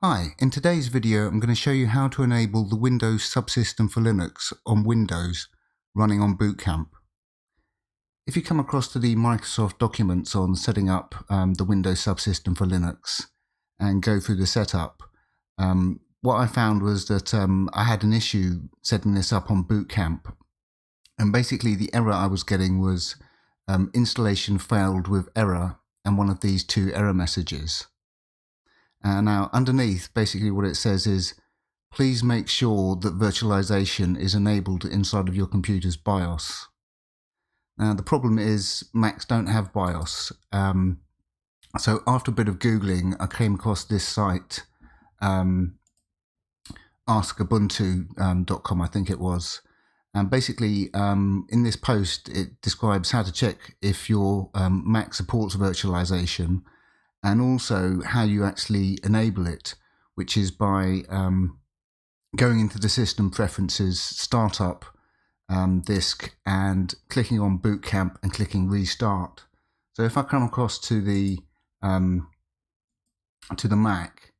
Hi, in today's video I'm going to show you how to enable the Windows Subsystem for Linux on Windows running on Bootcamp. If you come across to the Microsoft documents on setting up the Windows Subsystem for Linux and go through the setup, what I found was that I had an issue setting this up on Bootcamp, and basically the error I was getting was installation failed with error and one of these two error messages. Now underneath, basically what it says is, please make sure that virtualization is enabled inside of your computer's BIOS. Now the problem is Macs don't have BIOS. So after a bit of Googling, I came across this site, askubuntu.com I think it was. And basically in this post it describes how to check if your Mac supports virtualization, and also how you actually enable it, which is by going into the system preferences, startup disk, and clicking on Bootcamp and clicking restart. So if I come across to the Mac,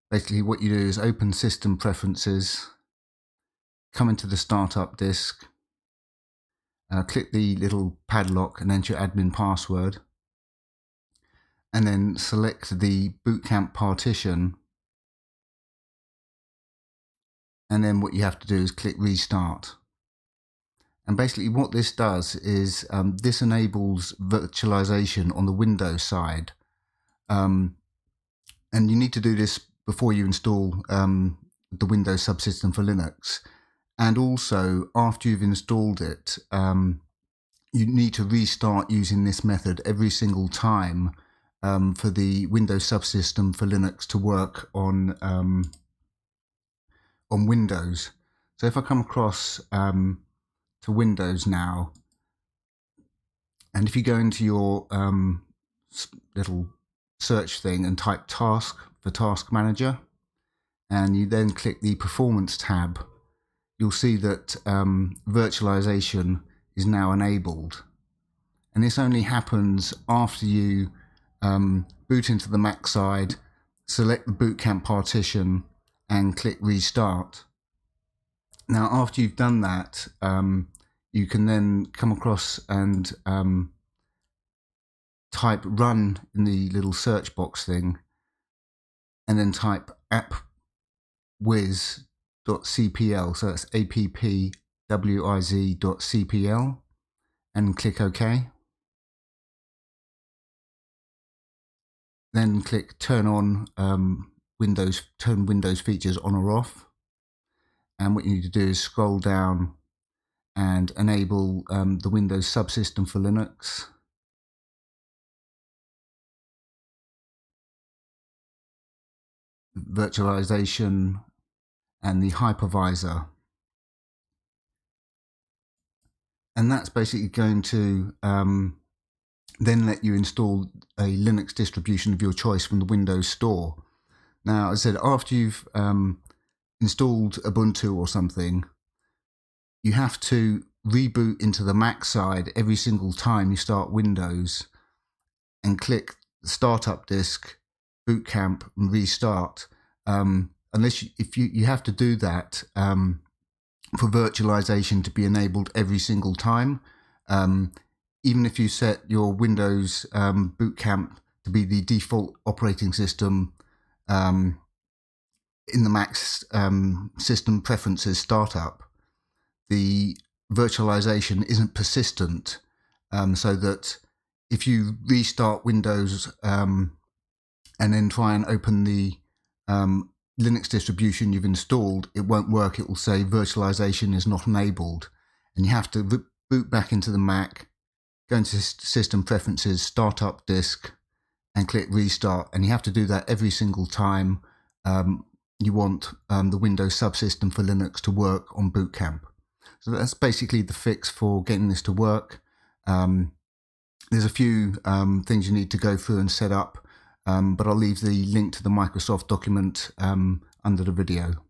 basically what you do is open system preferences, come into the startup disk, click the little padlock and enter your admin password, and then select the Bootcamp partition, and then what you have to do is click restart. And basically what this does is this enables virtualization on the Windows side, and you need to do this before you install the Windows Subsystem for Linux, and also after you've installed it you need to restart using this method every single time for the Windows Subsystem for Linux to work on Windows. So if I come across to Windows now, and if you go into your little search thing and type task for Task Manager, and you then click the Performance tab, you'll see that virtualization is now enabled. And this only happens after you boot into the Mac side, select the Bootcamp partition, and click restart. Now after you've done that, you can then come across and type run in the little search box thing, and then type appwiz.cpl, so that's appwiz.cpl, and click OK. Then click turn on turn Windows features on or off. And what you need to do is scroll down and enable the Windows Subsystem for Linux. Virtualization and the hypervisor. And that's basically going to then let you install a Linux distribution of your choice from the Windows Store. Now, as I said, after you've installed Ubuntu or something, you have to reboot into the Mac side every single time you start Windows, and click the startup disk, Bootcamp, and restart. Unless you have to do that for virtualization to be enabled every single time. Even if you set your Windows Bootcamp to be the default operating system in the Mac's system preferences startup, the virtualization isn't persistent, so that if you restart Windows and then try and open the Linux distribution you've installed, it won't work. It will say virtualization is not enabled, and you have to boot back into the Mac, go into system preferences, startup disk, and click restart. And you have to do that every single time you want the Windows Subsystem for Linux to work on Bootcamp. So that's basically the fix for getting this to work. There's a few things you need to go through and set up, but I'll leave the link to the Microsoft document under the video.